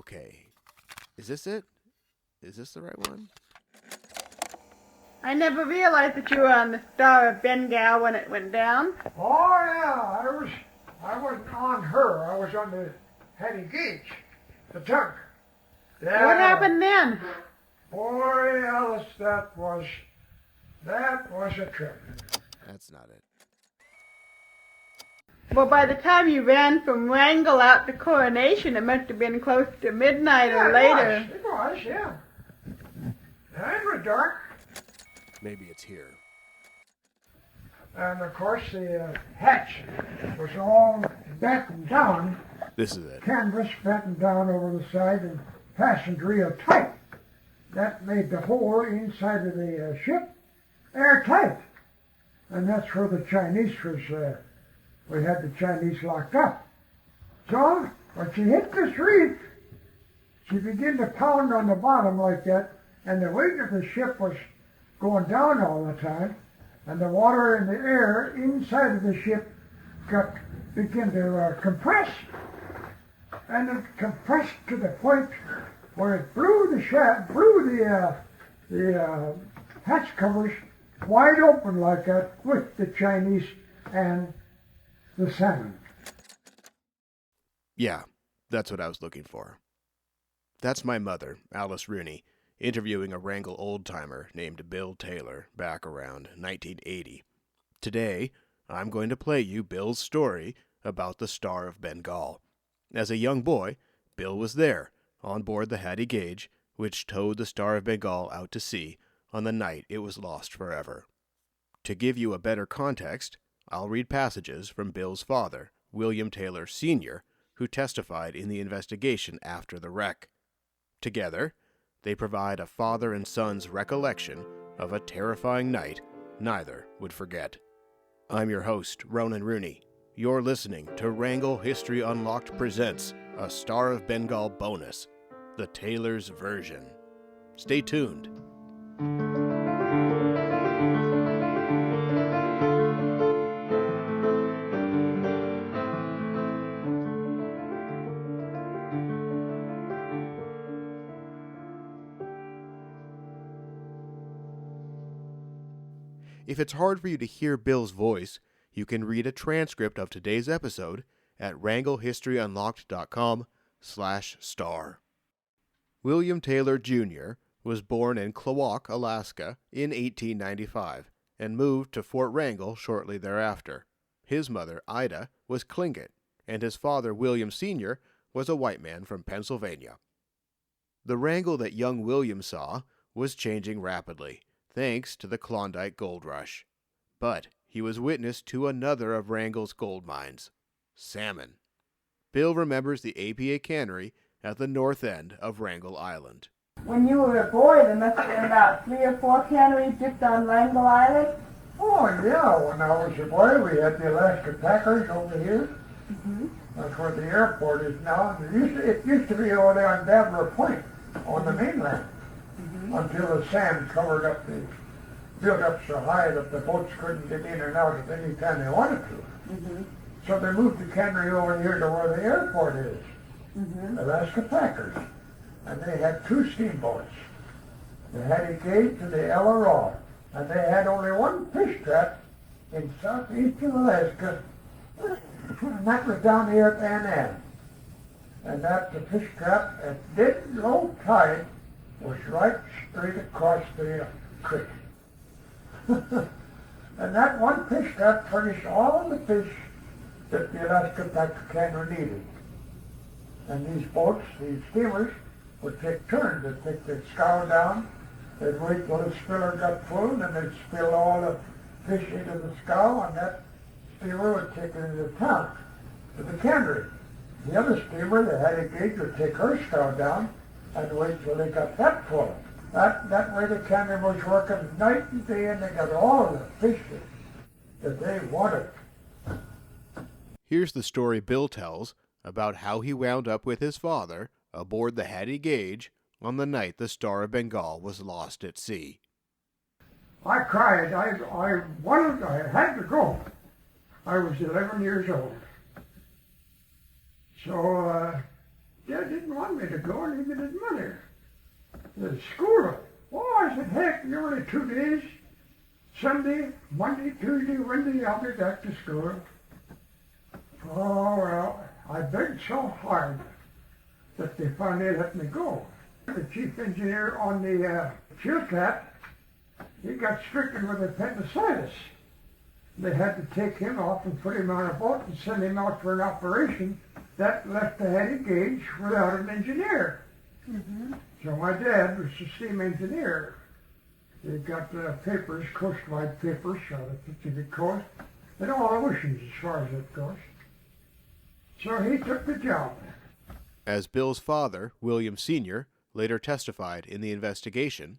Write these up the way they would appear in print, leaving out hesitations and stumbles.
Okay. Is this it? Is this the right one? I never realized that you were on the Star of Bengal when it went down. Oh yeah, I wasn't on her. I was on the Hattie Gage, the tug. Yeah. What happened then? Boy, Alice, that was a trip. That's not it. Well, by the time you ran from Wrangell out to Coronation, it must have been close to midnight or later. It was, yeah. Yeah, it was dark. Maybe it's here. And of course the hatch was all battened down. This is it. Canvas battened down over the side and fastened real tight. That made the hole inside of the ship airtight. And that's where the Chinese was, we had the Chinese locked up. So when she hit this reef, she began to pound on the bottom like that, and the weight of the ship was going down all the time, and the water and the air inside of the ship began to compress, and it compressed to the point where it blew the hatch covers wide open like that with the Chinese and the salmon. Yeah, that's what I was looking for. That's my mother, Alice Rooney, interviewing a Wrangell old-timer named Bill Taylor back around 1980. Today, I'm going to play you Bill's story about the Star of Bengal. As a young boy, Bill was there, on board the Hattie Gage, which towed the Star of Bengal out to sea on the night it was lost forever. To give you a better context, I'll read passages from Bill's father, William Taylor Sr., who testified in the investigation after the wreck. Together, they provide a father and son's recollection of a terrifying night neither would forget. I'm your host, Ronan Rooney. You're listening to Wrangell History Unlocked presents a Star of Bengal bonus, the Taylor's version. Stay tuned. If it's hard for you to hear Bill's voice, you can read a transcript of today's episode at wrangellhistoryunlocked.com/star. William Taylor Jr. was born in Klawock, Alaska in 1895 and moved to Fort Wrangell shortly thereafter. His mother, Ida, was Tlingit, and his father, William Sr., was a white man from Pennsylvania. The Wrangell that young William saw was changing rapidly, thanks to the Klondike Gold Rush. But he was witness to another of Wrangell's gold mines, salmon. Bill remembers the APA cannery at the north end of Wrangell Island. When you were a boy, there must have been about 3 or 4 canneries just on Wrangell Island. Oh yeah, when I was a boy we had the Alaska Packers over here. Mm-hmm. That's where the airport is now. It used to be over there on Dabler Point on the mainland. Until the sand covered up built up so high that the boats couldn't get in and out at any time they wanted to. Mm-hmm. So they moved the cannery over here to where the airport is, Alaska Packers. And they had 2 steamboats, the Hattie Gage and the Ella Raw. And they had only one fish trap in southeastern Alaska, and that was down here at Ann Ann. And that's the fish trap at dead low tide was right straight across the creek. And that one fish trap furnished all the fish that the Alaska Packer cannery needed. And these boats, these steamers, would take turns. They'd take the scow down, they'd wait till the spiller got full, and then they'd spill all the fish into the scow, and that steamer would take it into town to the cannery. The other steamer, the Hattie Gage, would take her scow down and wait till they got that full. That way the cannery was working night and day, and they got all the fish that they wanted. Here's the story Bill tells about how he wound up with his father aboard the Hattie Gage on the night the Star of Bengal was lost at sea. I cried. I had to go. I was 11 years old. So Dad didn't want me to go, and even his mother. The school. Oh, I said, heck, only 2 days. Sunday, Monday, Tuesday, Wednesday, I'll be back to school. Oh, well, I begged so hard that they finally let me go. The chief engineer on the Chilcat, he got stricken with appendicitis. They had to take him off and put him on a boat and send him out for an operation. That left the Hattie Gage without an engineer. Mm-hmm. So my dad was the steam engineer. He got papers, coastwide papers, on the Pacific coast, and all oceans as far as it goes. So he took the job. As Bill's father, William Sr., later testified in the investigation,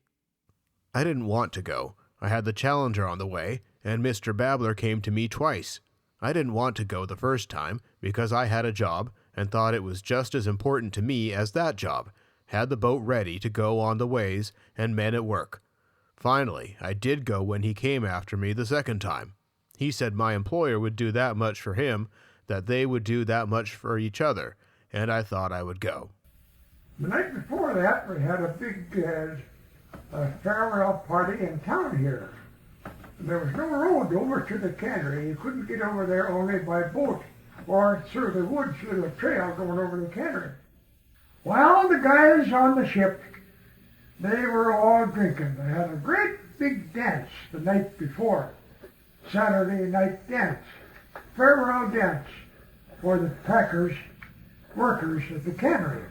I didn't want to go. I had the Challenger on the way, and Mr. Babbler came to me twice. I didn't want to go the first time because I had a job and thought it was just as important to me as that job. Had the boat ready to go on the ways and men at work. Finally, I did go when he came after me the second time. He said my employer would do that much for him, that they would do that much for each other, and I thought I would go. The night before that, we had a big farewell party in town here. There was no road over to the cannery. You couldn't get over there only by boat or through the woods, little trail going over the cannery. Well, the guys on the ship, they were all drinking. They had a great big dance the night before, Saturday night dance, farewell dance for the packers, workers at the cannery.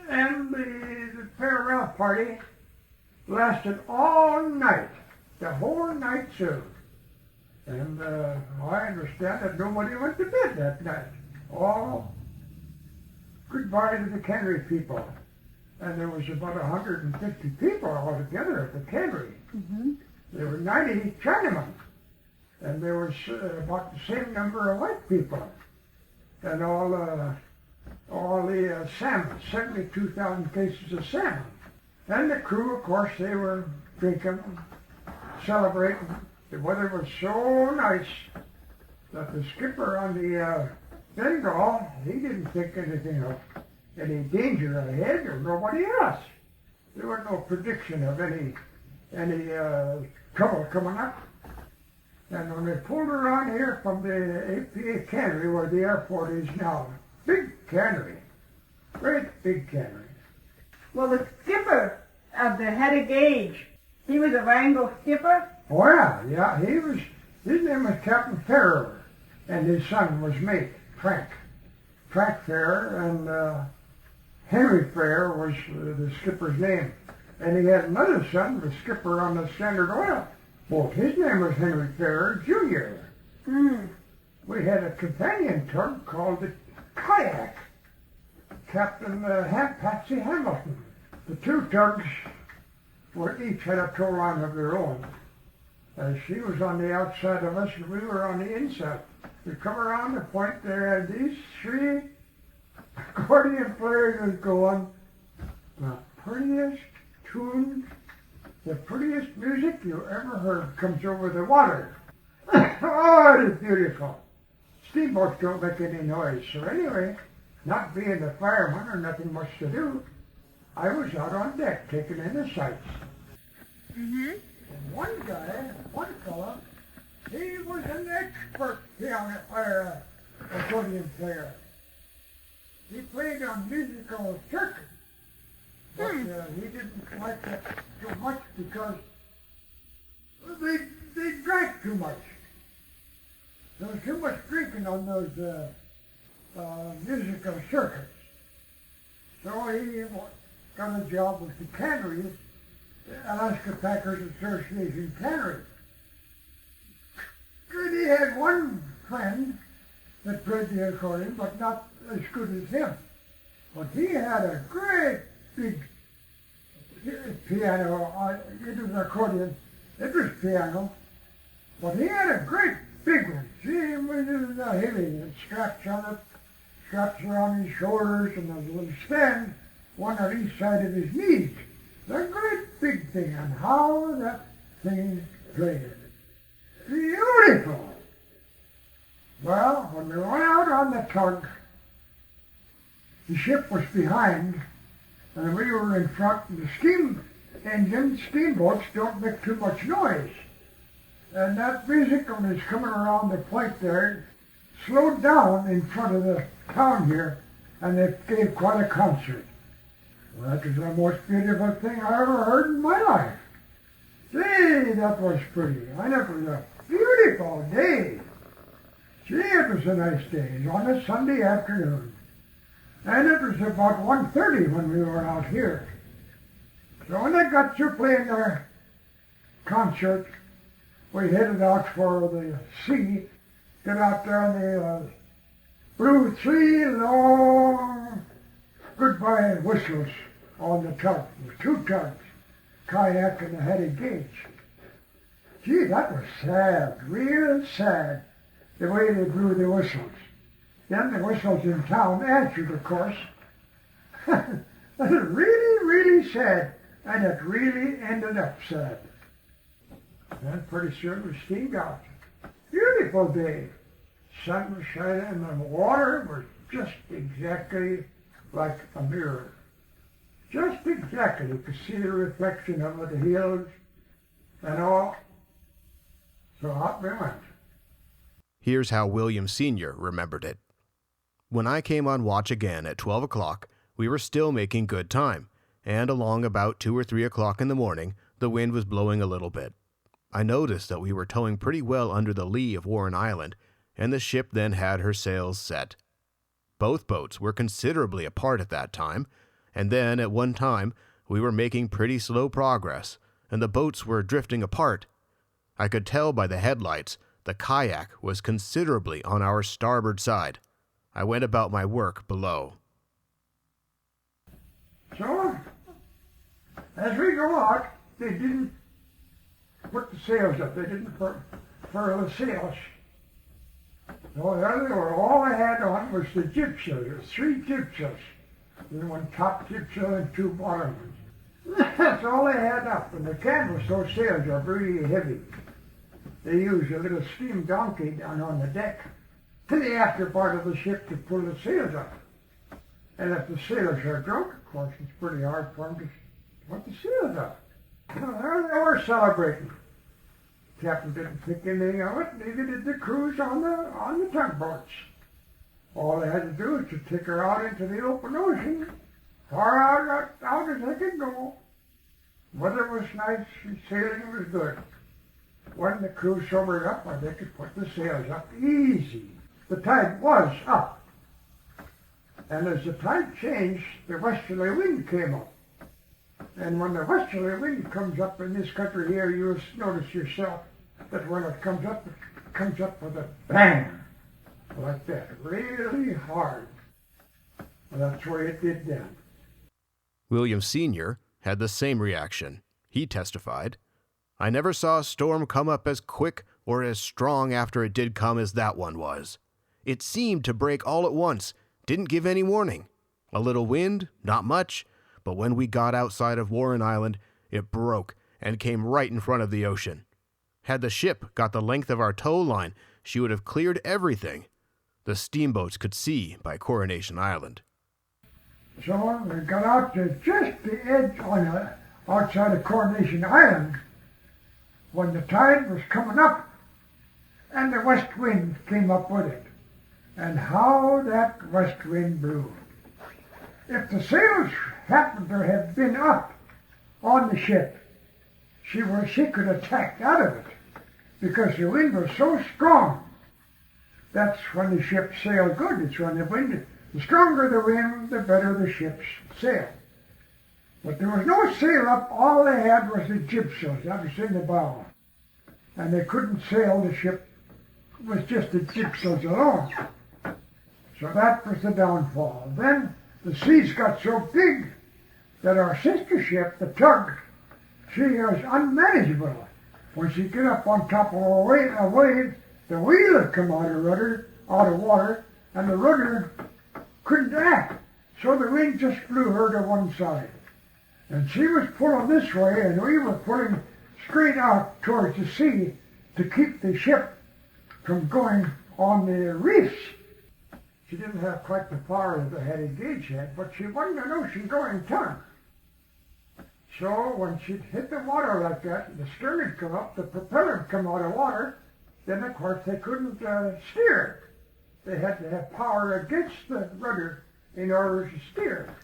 And the farewell party lasted all night, the whole night through. And I understand that nobody went to bed that night. All goodbye to the cannery people. And there was about 150 people altogether at the cannery. Mm-hmm. There were 90 Chinamen. And there was about the same number of white people. And all the salmon, 72,000 cases of salmon. And the crew, of course, they were drinking, celebrating. The weather was so nice that the skipper on the Bengal, he didn't think anything of any danger ahead or nobody else. There was no prediction of any trouble coming up. And when they pulled around here from the APA cannery where the airport is now, big cannery, great big cannery. Well, the skipper of the Hattie Gage, he was a Wrangell skipper? Oh, yeah, his name was Captain Ferrer, and his son was mate, Frank Ferrer, and Henry Ferrer was the skipper's name. And he had another son, the skipper on the Standard Oil boat. His name was Henry Ferrer, Jr. Mm. We had a companion tug called the Kayak, Captain Patsy Hamilton. The two tugs each had a tow line of their own. She was on the outside of us, and we were on the inside. We come around the point there, and these three accordion players was going, the prettiest tunes, the prettiest music you ever heard comes over the water. Oh, it is beautiful. Steamboats don't make any noise. So anyway, not being a fireman or nothing much to do, I was out on deck taking in the sights. Mm-hmm. And one fella, he was an expert piano accordion player. He played on musical circuits, but he didn't like that too much because they drank too much. There was too much drinking on those musical circuits. So he got a job with the cannery, Alaska Packers Association cannery. And he had one friend that played the accordion, but not as good as him. But he had a great big piano. It was an accordion. It was piano. But he had a great big one. See, it was heavy. It straps on it, straps around his shoulders, and a little stand, one on each side of his knees. A great big thing, and how that thing played. Beautiful. Well, when we went out on the tug, The ship was behind, and we were in front, and the steam engines, steamboats, don't make too much noise. And that music, when it's coming around the point there, slowed down in front of the town here, and it gave quite a concert. Well, that was the most beautiful thing I ever heard in my life. Gee, that was pretty. And it was a beautiful day. Gee, it was a nice day. It was on a Sunday afternoon. And it was about 1:30 when we were out here. So when they got through playing their concert, we headed out for the sea, got out there and they blew 3 long goodbye whistles on the tug. There were 2 tugs, kayak and the Hattie Gage. Gee, that was sad, real sad, the way they blew the whistles. Then the whistles in town answered, of course. That was really, really sad, and it really ended up sad. Then pretty soon we steamed out. Beautiful day. Sun was shining and the water was just exactly like a mirror. Just exactly. You could see the reflection of the hills and all. So out we went. Here's how William Sr. remembered it. When I came on watch again at 12 o'clock, we were still making good time, and along about 2 or 3 o'clock in the morning, the wind was blowing a little bit. I noticed that we were towing pretty well under the lee of Warren Island, and the ship then had her sails set. Both boats were considerably apart at that time, and then at one time we were making pretty slow progress, and the boats were drifting apart. I could tell by the headlights the kayak was considerably on our starboard side. I went about my work below. So, as we go out, they didn't put the sails up. They didn't furl the sails. So all they had on was the jibsails. There were 3 jibsails. There was 1 top jibsail and 2 bottom ones. That's all they had up. And the canvas, those sails are very heavy. They use a little steam donkey down on the deck to the after part of the ship to pull the sails up. And if the sailors are drunk, of course, it's pretty hard for them to put the sails up. So there they were celebrating. Captain didn't think anything of it, neither did the crews on the tugboats. All they had to do was to take her out into the open ocean, far out as they could go. Weather was nice and sailing was good. When the crew sobered up, they could put the sails up easy. The tide was up. And as the tide changed, the westerly wind came up. And when the westerly wind comes up in this country here, you'll notice yourself that when it comes up with a bang, like that, really hard. And that's the way it did then. William Sr. had the same reaction. He testified, "I never saw a storm come up as quick or as strong after it did come as that one was. It seemed to break all at once, didn't give any warning. A little wind, not much, but when we got outside of Warren Island, it broke and came right in front of the ocean. Had the ship got the length of our tow line, she would have cleared everything. The steamboats could see by Coronation Island." So we got out to just the edge outside of Coronation Island when the tide was coming up and the west wind came up with it. And how that west wind blew. If the sails happened to have been up on the ship, she could have tacked out of it because the wind was so strong. That's when the ship sailed good. It's when the stronger the wind, the better the ship's sail. But there was no sail up. All they had was the jibsails. That was in the bow. And they couldn't sail the ship. It was just the jibsails alone. So that was the downfall. Then the seas got so big that our sister ship, the tug, she was unmanageable. When she'd get up on top of a wave, the wheel would come out of water, and the rudder couldn't act. So the wind just blew her to one side. And she was pulling this way, and we were pulling straight out towards the sea to keep the ship from going on the reefs. She didn't have quite the power that the Hattie Gage had, but she wasn't an ocean-going tug. So when she'd hit the water like that, the stern would come up, the propeller would come out of water, then of course they couldn't steer. They had to have power against the rudder in order to steer.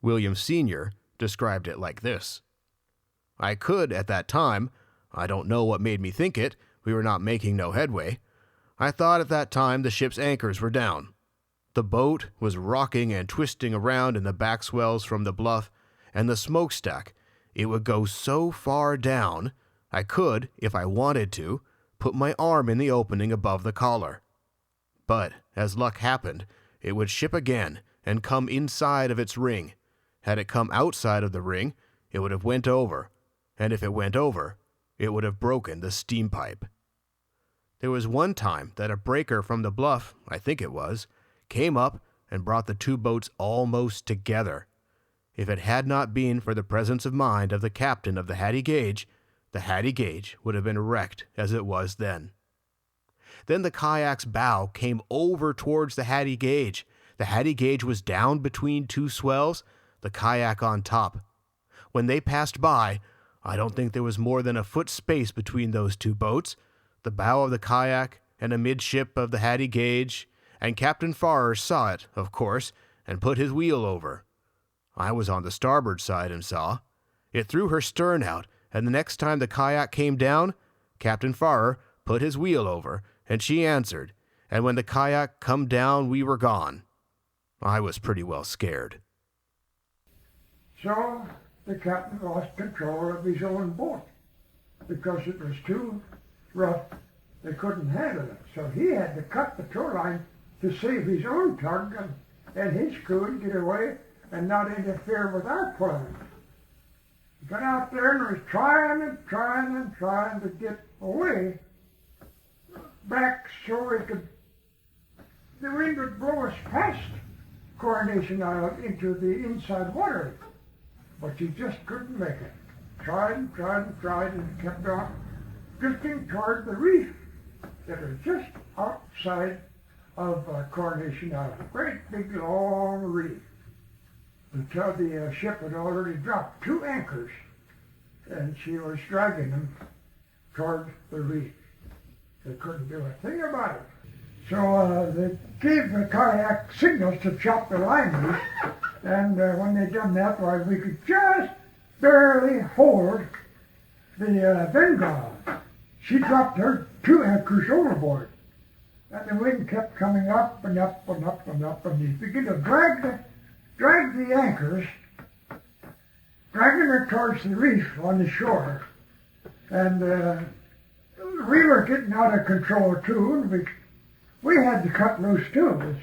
William Sr. described it like this. I could, at that time, I don't know what made me think it, we were not making no headway. I thought at that time the ship's anchors were down. The boat was rocking and twisting around in the backswells from the bluff, and the smokestack, it would go so far down, I could, if I wanted to, put my arm in the opening above the collar. But, as luck happened, it would ship again and come inside of its ring. Had it come outside of the ring, it would have went over, and if it went over, it would have broken the steam pipe. There was one time that a breaker from the bluff, I think it was, came up and brought the two boats almost together. If it had not been for the presence of mind of the captain of the Hattie Gage would have been wrecked as it was then. Then the kayak's bow came over towards the Hattie Gage. The Hattie Gage was down between two swells, the kayak on top. When they passed by, I don't think there was more than a foot space between those two boats, the bow of the kayak and amidship of the Hattie Gage, and Captain Farrer saw it, of course, and put his wheel over. I was on the starboard side and saw. It threw her stern out, and the next time the kayak came down, Captain Farrer put his wheel over, and she answered, and when the kayak come down we were gone. I was pretty well scared. So the captain lost control of his own boat because it was too rough. They couldn't handle it. So he had to cut the tow line to save his own tug and his crew and get away and not interfere with our plans. He got out there and was trying to get away back so the wind would blow us past Coronation Island into the inside water. But he just couldn't make it. Tried and kept on drifting toward the reef that was just outside of Coronation Island. Great big long reef. Until the ship had already dropped 2 anchors and she was dragging them toward the reef. They couldn't do a thing about it. So they gave the kayak signals to chop the line loose, and when they done that, why, we could just barely hold the Bengal. She dropped her 2 anchors overboard, and the wind kept coming up and up and up and up, and you begin to drag the anchors, dragging her towards the reef on the shore, and we were getting out of control too, and we had to cut loose too.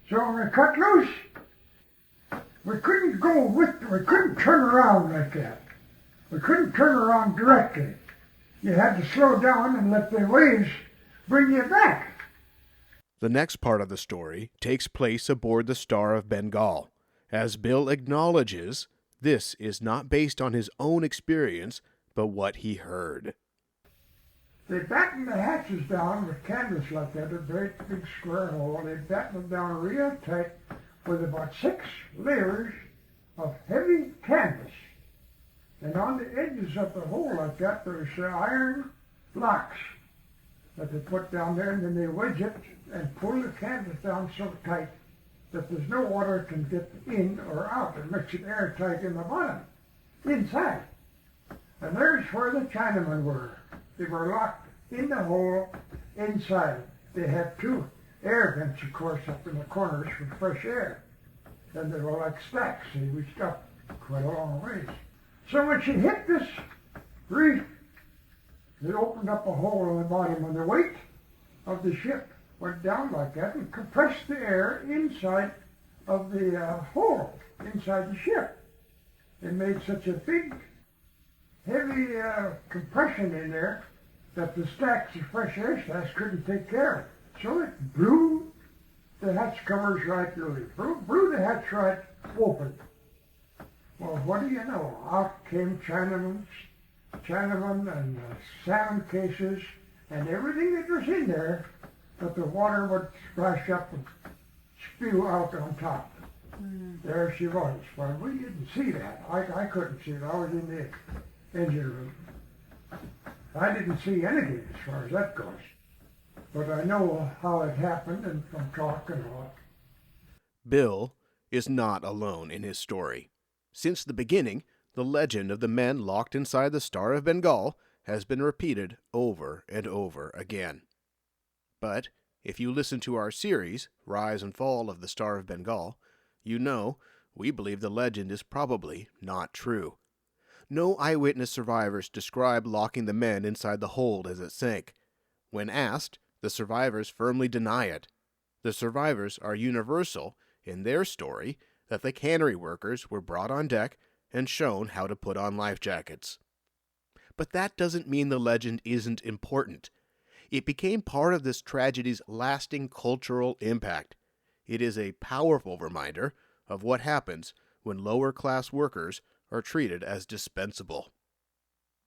So when we cut loose, we couldn't turn around like that. We couldn't turn around directly. You had to slow down and let the waves bring you back. The next part of the story takes place aboard the Star of Bengal. As Bill acknowledges, this is not based on his own experience, but what he heard. They battened the hatches down with canvas like that, a great big square hole. They battened them down real tight with about 6 layers of heavy canvas. And on the edges of the hole like that, there's iron blocks that they put down there, and then they wedge it and pull the canvas down so tight that there's no water can get in or out. It makes it airtight in the bottom, inside. And there's where the Chinamen were. They were locked in the hole inside. They had 2 air vents, of course, up in the corners for fresh air. And they were like stacks. They reached up quite a long ways. So when she hit this reef, it opened up a hole in the bottom, and the weight of the ship went down like that and compressed the air inside of the hole, inside the ship. It made such a big, heavy compression in there that the stacks of fresh air stacks couldn't take care of it. So it blew the hatch covers right loose, blew the hatch right open. Well, what do you know? Out came Chinamen and salmon cases and everything that was in there that the water would splash up and spew out on top. There she was. Well, we didn't see that. I couldn't see it. I was in the engine room. I didn't see anything as far as that goes. But I know how it happened and from talk and all. Bill is not alone in his story. Since the beginning, the legend of the men locked inside the Star of Bengal has been repeated over and over again. But if you listen to our series, Rise and Fall of the Star of Bengal, you know we believe the legend is probably not true. No eyewitness survivors describe locking the men inside the hold as it sank. When asked, the survivors firmly deny it. The survivors are universal in their story that the cannery workers were brought on deck and shown how to put on life jackets. But that doesn't mean the legend isn't important. It became part of this tragedy's lasting cultural impact. It is a powerful reminder of what happens when lower-class workers are treated as dispensable.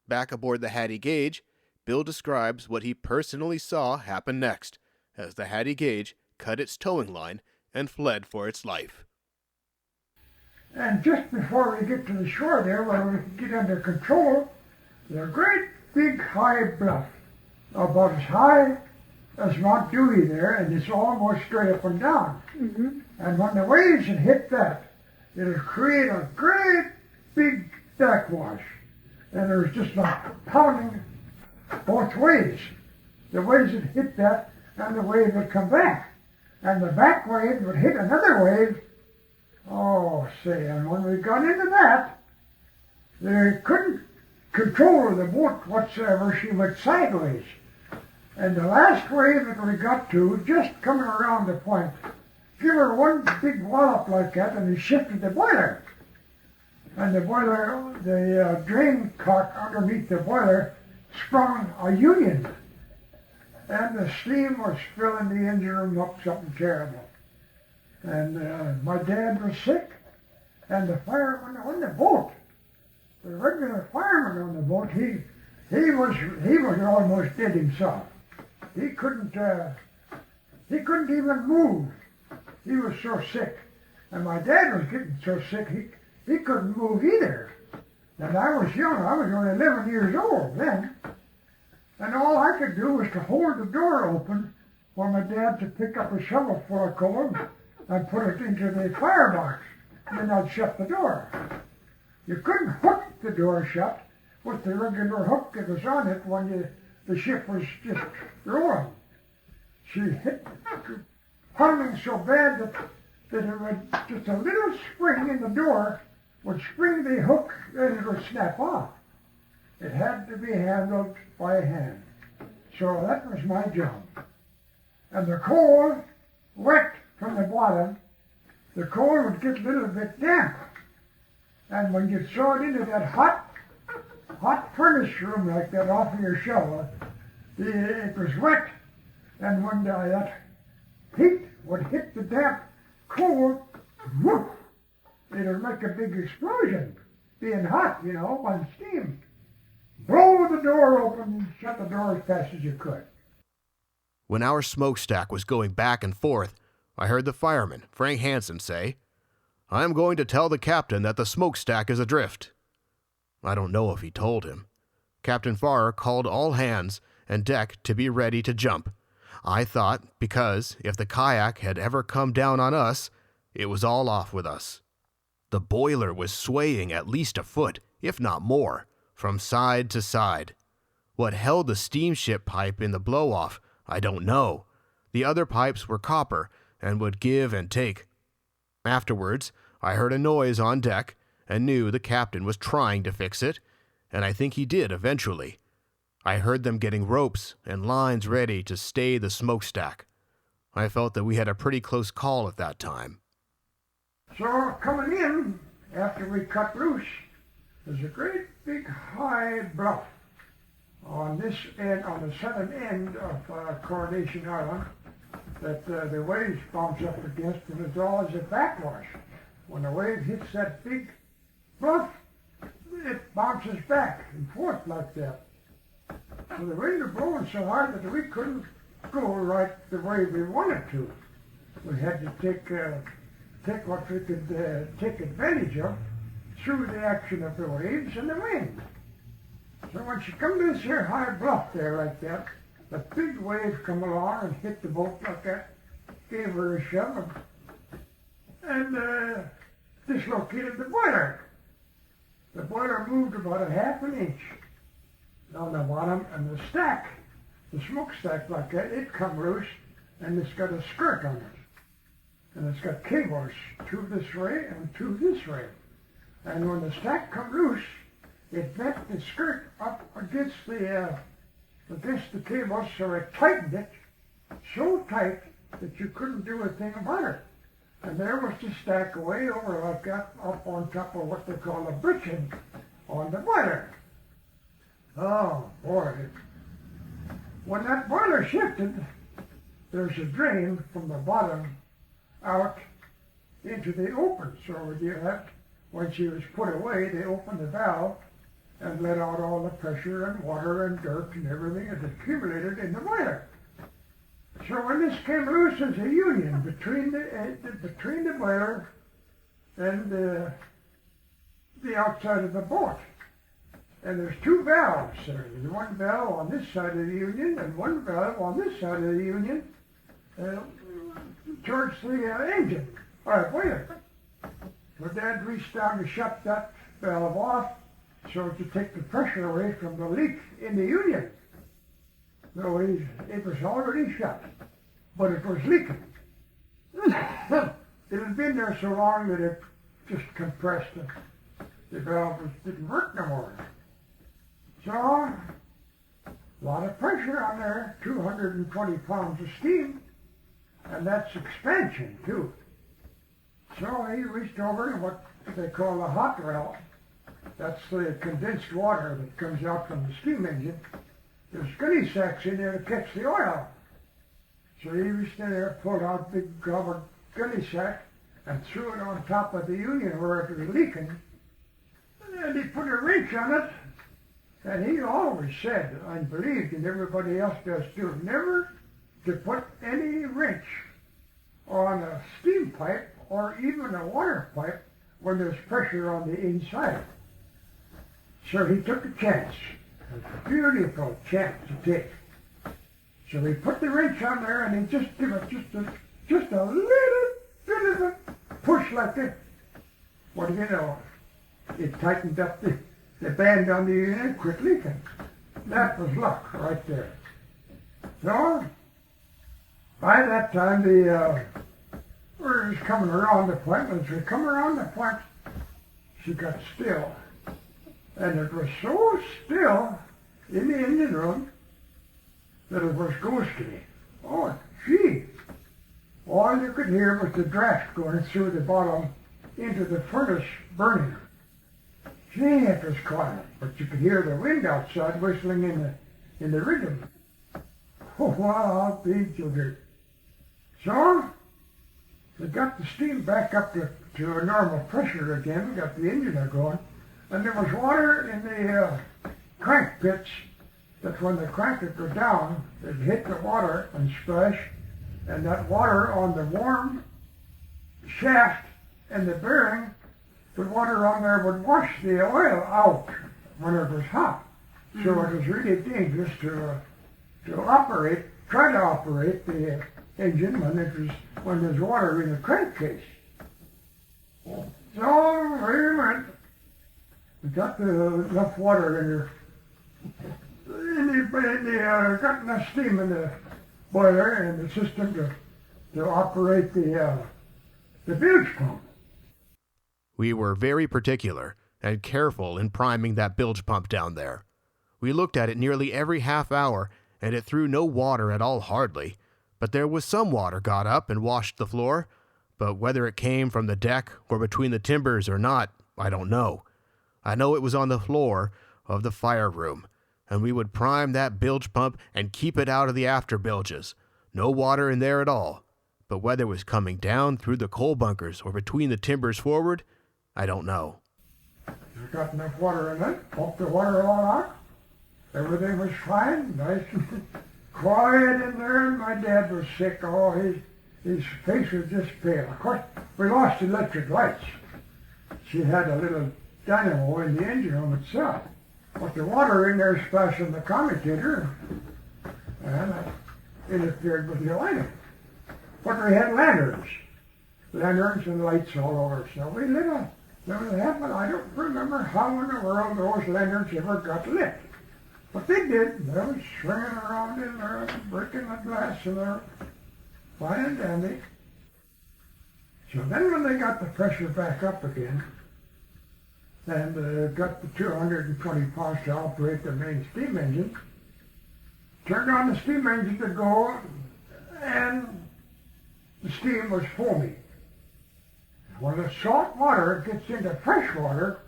Back aboard the Hattie Gage, Bill describes what he personally saw happen next as the Hattie Gage cut its towing line and fled for its life. And just before we get to the shore there, where we get under control, there's a great big high bluff, about as high as Mount Dewey there, and it's almost straight up and down. Mm-hmm. And when the waves would hit that, it'll create a great big backwash. And it was just like pounding both ways. The waves would hit that, and the wave would come back. And the back wave would hit another wave. Oh, say, and when we got into that, they couldn't control the boat whatsoever. She went sideways. And the last wave that we got to, just coming around the point, give her one big wallop like that, and he shifted the boiler. And the boiler, the drain cock underneath the boiler sprung a union. And the steam was filling the engine room up something terrible. And my dad was sick, and the fireman on the boat, the regular fireman on the boat, he was almost dead himself. He couldn't even move. He was so sick. And my dad was getting so sick, he couldn't move either. And I was young. I was only 11 years old then. And all I could do was to hold the door open for my dad to pick up a shovel full of coal and put it into the firebox. And then I'd shut the door. You couldn't hook the door shut with the regular hook that was on it when the ship was just rolling. She hit pounding so bad that it would, just a little spring in the door would spring the hook and it would snap off. It had to be handled by hand. So that was my job. And the coal, wet from the bottom, the coal would get a little bit damp. And when you throw it into that hot furnace room like that off of your shovel, it was wet. And when that heat would hit the damp coal, whoop, it would make a big explosion, being hot, on steam. Blow the door open and shut the door as fast as you could. When our smokestack was going back and forth, I heard the fireman, Frank Hansen, say, "I'm going to tell the captain that the smokestack is adrift." I don't know if he told him. Captain Farrar called all hands and deck to be ready to jump. I thought, because if the kayak had ever come down on us, it was all off with us. The boiler was swaying at least a foot, if not more, from side to side. What held the steamship pipe in the blow-off, I don't know. The other pipes were copper and would give and take. Afterwards, I heard a noise on deck and knew the captain was trying to fix it, and I think he did eventually. I heard them getting ropes and lines ready to stay the smokestack. I felt that we had a pretty close call at that time. So coming in, after we cut loose, there's a great big high bluff on this end, on the southern end of Coronation Island, that the waves bounce up against, and it's all as a backwash. When the wave hits that big bluff, it bounces back and forth like that. So the winds are blowing so hard that we couldn't go right the way we wanted to. we had to take what we could take advantage of through the action of the waves and the wind. So when she come to this here high bluff there like that, the big wave come along and hit the boat like that, gave her a shove, and dislocated the boiler. The boiler moved about a half an inch on the bottom, and the stack, the smokestack like that, it come loose, and it's got a skirt on it. And it's got cables, two this way and two this way. And when the stack come loose, it bent the skirt up against the cables, so it tightened it so tight that you couldn't do a thing about it. And there was the stack way over like that, up on top of what they call a bridgehead on the boiler. Oh boy. When that boiler shifted, there's a drain from the bottom out into the open. So you have, when she was put away, they opened the valve and let out all the pressure and water and dirt and everything that accumulated in the boiler. So when this came loose, there's a union between the boiler and the outside of the boat. And there's two valves there. There's one valve on this side of the union and one valve on this side of the union towards the engine, or boiler. So Dad reached down to shut that valve off so to take the pressure away from the leak in the union. No, it was already shut, but it was leaking. It had been there so long that it just compressed and the valve didn't work no more. So, a lot of pressure on there, 220 pounds of steam, and that's expansion too. So he reached over to what they call a hot well. That's the condensed water that comes out from the steam engine. There's gunny sacks in there to catch the oil. So he reached in there, pulled out a big gunny sack, and threw it on top of the union where it was leaking. And he put a wrench on it, and he always said, and believed, and everybody else does too, never to put any wrench on a steam pipe or even a water pipe when there's pressure on the inside. So he took a chance. A beautiful chance to take. So he put the wrench on there and he just gave it just a little bit of a push like this. What do you know? It tightened up the band on the unit and quit leaking. That was luck right there. So by that time we're just coming around the point. As we come around the point, she got still. And it was so still in the engine room that it was ghostly. Oh, gee! All you could hear was the draft going through the bottom into the furnace burning. Gee, it was quiet, but you could hear the wind outside whistling in the rhythm. Oh, wow, big sugar. So, we got the steam back up to a normal pressure again. We got the engine going. And there was water in the crank pits that when the crank would go down, it hit the water and splash, and that water on the warm shaft and the bearing, the water on there would wash the oil out when it was hot. So it was really dangerous to try to operate the engine when there's water in the crankcase. So we went. We got enough water got enough steam in the boiler and the system to operate the bilge pump. We were very particular and careful in priming that bilge pump down there. We looked at it nearly every half hour, and it threw no water at all hardly, but there was some water got up and washed the floor, but whether it came from the deck or between the timbers or not, I don't know. I know it was on the floor of the fire room, and we would prime that bilge pump and keep it out of the after bilges. No water in there at all. But whether it was coming down through the coal bunkers or between the timbers forward, I don't know. We got enough water in it, pumped the water all out. Everything was fine, nice and quiet in there, and my dad was sick. Oh, His face was just pale. Of course, we lost electric lights. She had a little dynamo in the engine room itself. But the water in there splashed on the commutator, and it interfered with the lighting. But we had lanterns and lights all over. So we lit a little heaven. I don't remember how in the world those lanterns ever got lit. But they did. They was swinging around in there, breaking the glass in there, fine and dandy. So then when they got the pressure back up again, and got the 220 pounds to operate the main steam engine, turned on the steam engine to go, and the steam was foamy. When the salt water gets into fresh water,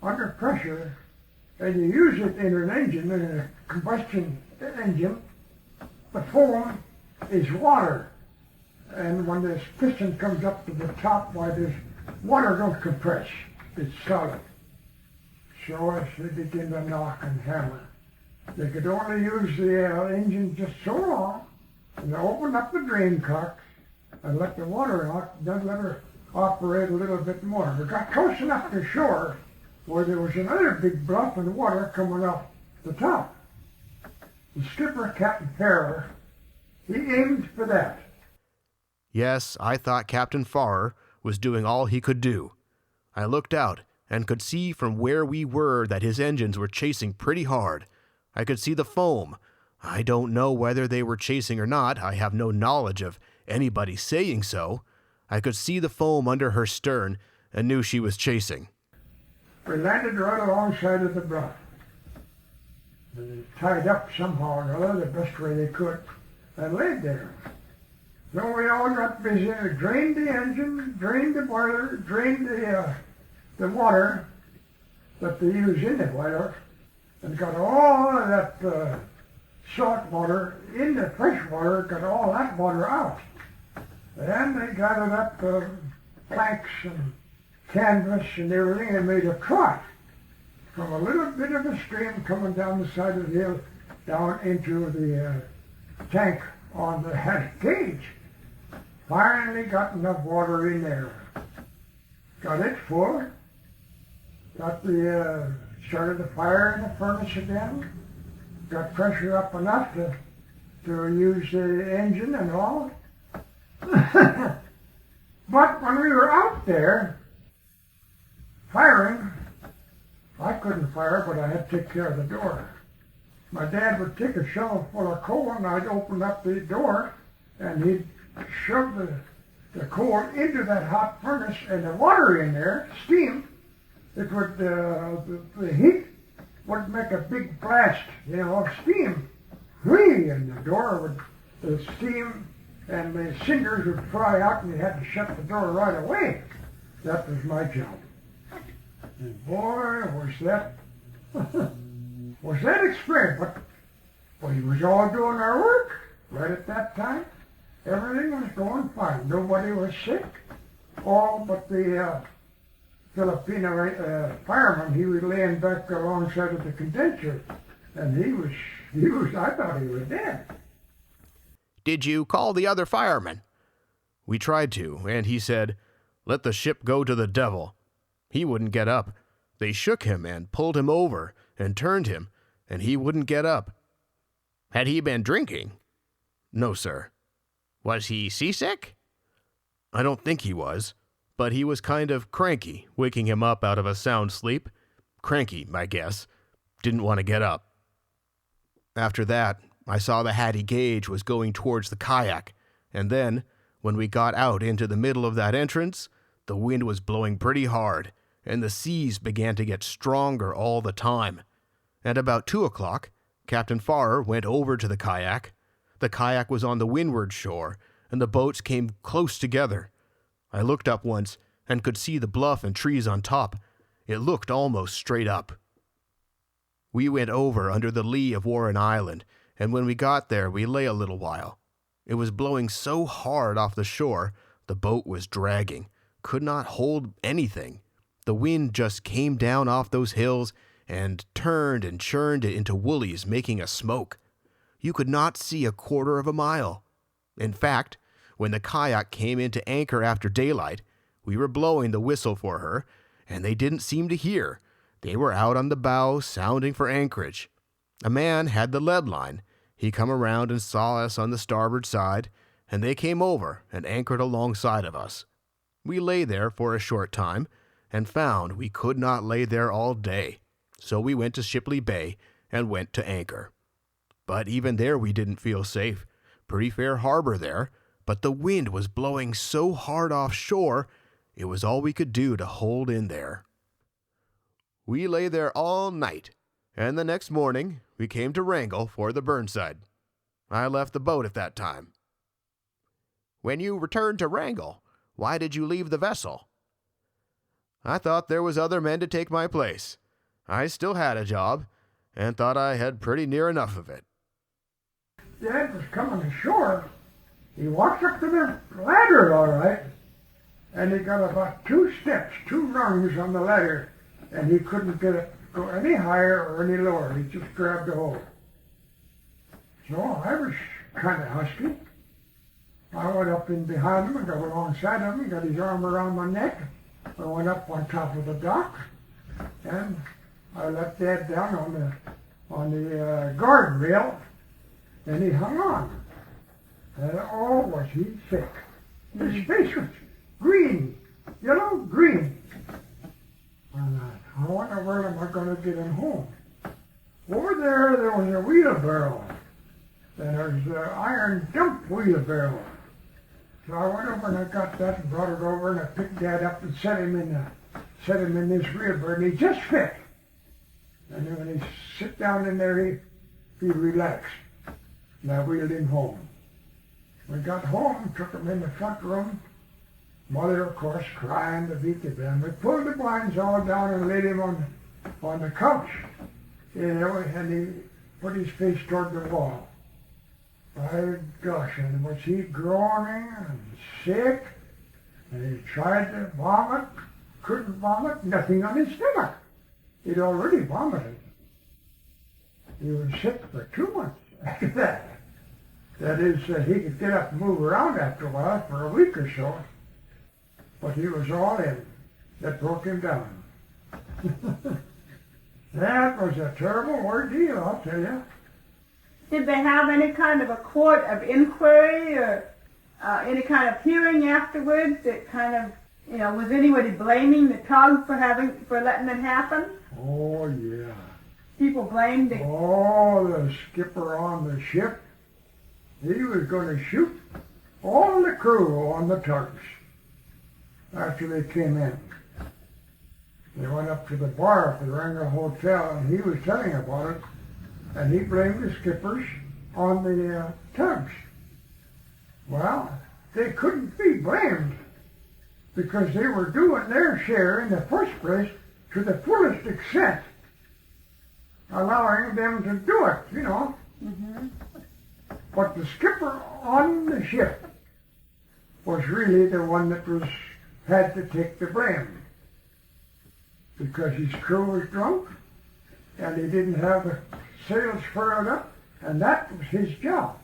under pressure, and you use it in an engine, in a combustion engine, the foam is water. And when this piston comes up to the top, why this water don't compress. It's solid. So as they begin to knock and hammer, they could only use the engine just so long, and they opened up the drain cock and let the water out, then let her operate a little bit more. We got close enough to shore where there was another big bluff and water coming off the top. The skipper, Captain Farrer, he aimed for that. Yes, I thought Captain Farrer was doing all he could do. I looked out and could see from where we were that his engines were chasing pretty hard. I could see the foam. I don't know whether they were chasing or not. I have no knowledge of anybody saying so. I could see the foam under her stern and knew she was chasing. We landed right alongside of the bluff. They tied up somehow or another, the best way they could, and laid there. So we all got busy and drained the engine, drained the boiler, drained the water that they use in the boiler, and got all of that salt water in the fresh water, got all that water out. And they gathered up planks and canvas and everything and made a trot from a little bit of a stream coming down the side of the hill down into the tank on the Hattie Gage. Finally got enough water in there. Got it full. Got the started the fire in the furnace again. Got pressure up enough to use the engine and all. But when we were out there firing, I couldn't fire, but I had to take care of the door. My dad would take a shovel full of coal, and I'd open up the door, and he'd shove the coal into that hot furnace, and the water in there, steam, it would, the heat would make a big blast, of steam. Whee! And the door would, the steam and the cinders would fly out, and you had to shut the door right away. That was my job. And boy, was that experience. But we was all doing our work right at that time. Everything was going fine. Nobody was sick. All but the Filipino fireman, he was laying back alongside of the condenser, and he was, I thought he was dead. Did you call the other fireman? We tried to, and he said, "Let the ship go to the devil." He wouldn't get up. They shook him and pulled him over and turned him, and he wouldn't get up. Had he been drinking? No, sir. Was he seasick? I don't think he was, but he was kind of cranky, waking him up out of a sound sleep. Cranky, I guess. Didn't want to get up. After that, I saw the Hattie Gage was going towards the kayak, and then, when we got out into the middle of that entrance, the wind was blowing pretty hard, and the seas began to get stronger all the time. At about 2 o'clock, Captain Farrer went over to the kayak. The kayak was on the windward shore, and the boats came close together. I looked up once and could see the bluff and trees on top. It looked almost straight up. We went over under the lee of Warren Island, and when we got there, we lay a little while. It was blowing so hard off the shore, the boat was dragging, could not hold anything. The wind just came down off those hills and turned and churned it into woolies, making a smoke. You could not see a quarter of a mile. In fact, when the kayak came into anchor after daylight. We were blowing the whistle for her, and they didn't seem to hear. They were out on the bow sounding for anchorage. A man had the lead line. He come around and saw us on the starboard side, and they came over and anchored alongside of us. We lay there for a short time, and found we could not lay there all day. So we went to Shipley Bay and went to anchor. But even there we didn't feel safe. Pretty fair harbor there, but the wind was blowing so hard offshore, it was all we could do to hold in there. We lay there all night, and the next morning we came to Wrangell for the Burnside. I left the boat at that time. When you returned to Wrangell, why did you leave the vessel? I thought there was other men to take my place. I still had a job, and thought I had pretty near enough of it. Dad was coming ashore. He walked up to the ladder all right, and he got about 2 steps, 2 rungs on the ladder, and he couldn't get it go any higher or any lower. He just grabbed the hold. So I was kind of husky. I went up in behind him and got alongside of him, got his arm around my neck. I went up on top of the dock, and I let Dad down on the guardrail, and he hung on. And oh, was he sick. His face was green, yellow green. And I wonder where am I going to get him home. Over there was a wheelbarrow. And there's an iron dump wheelbarrow. So I went over and I got that and brought it over and I picked Dad up and set him in this wheelbarrow, and he just fit. And then when he sit down in there, he relaxed. And I wheeled him home. We got home, took him in the front room. Mother, of course, crying to beat the band. We pulled the blinds all down and laid him on the couch. You know, and he put his face toward the wall. My gosh, and was he groaning and sick? And he tried to vomit, couldn't vomit, nothing on his stomach. He'd already vomited. He was sick for 2 months after that. That is, he could get up and move around after a while for a week or so. But he was all in. That broke him down. That was a terrible ordeal, I'll tell you. Did they have any kind of a court of inquiry or any kind of hearing afterwards that kind of, was anybody blaming the tug for letting it happen? Oh, yeah. People blamed it. Oh, the skipper on the ship. He was going to shoot all the crew on the tugs after they came in. They went up to the bar at the Wrangell Hotel, and he was telling about it, and he blamed the skippers on the tugs. Well, they couldn't be blamed because they were doing their share in the first place to the fullest extent, allowing them to do it, Mm-hmm. But the skipper on the ship was really the one that had to take the blame because his crew was drunk and he didn't have the sails furled up, and that was his job.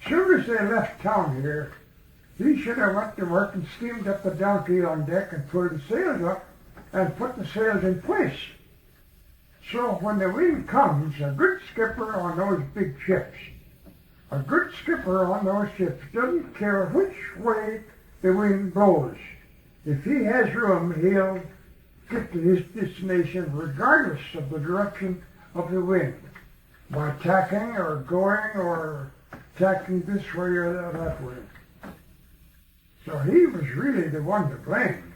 As soon as they left town here, he should have went to work and steamed up the donkey on deck and pulled the sails up and put the sails in place. So when the wind comes, a good skipper on those big ships, a good skipper on those ships doesn't care which way the wind blows. If he has room, he'll get to his destination regardless of the direction of the wind, by tacking or going or tacking this way or that way. So he was really the one to blame.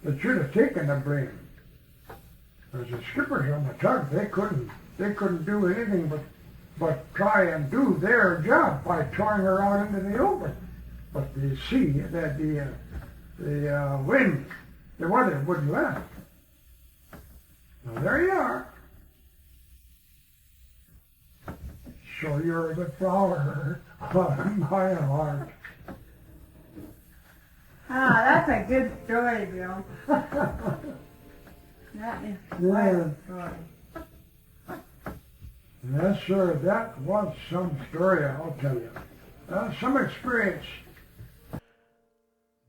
That should have taken the blame. As the skippers on the tug, they couldn't do anything but try and do their job by towing her out into the open. But the sea, the wind, the weather wouldn't let it. Now there you are. So you're the flower of my heart. Ah, that's a good story, Bill. That is quite a story. Yes, sir, that was some story, I'll tell you. Some experience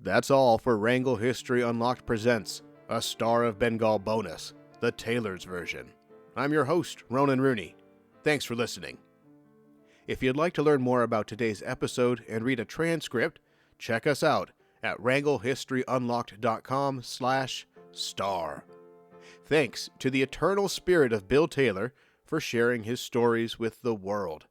That's all for Wrangle History Unlocked presents a Star of Bengal bonus, the Taylor's version. I'm your host, Ronan Rooney. Thanks for listening. If you'd like to learn more about today's episode and read a transcript, check us out at wranglehistoryunlocked.com/star. Thanks to the eternal spirit of Bill Taylor for sharing his stories with the world.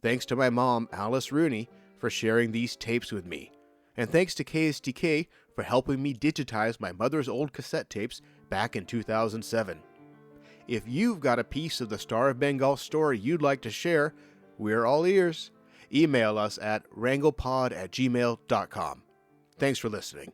Thanks to my mom, Alice Rooney, for sharing these tapes with me. And thanks to KSTK for helping me digitize my mother's old cassette tapes back in 2007. If you've got a piece of the Star of Bengal story you'd like to share, we're all ears. Email us at wranglepod@gmail.com. Thanks for listening.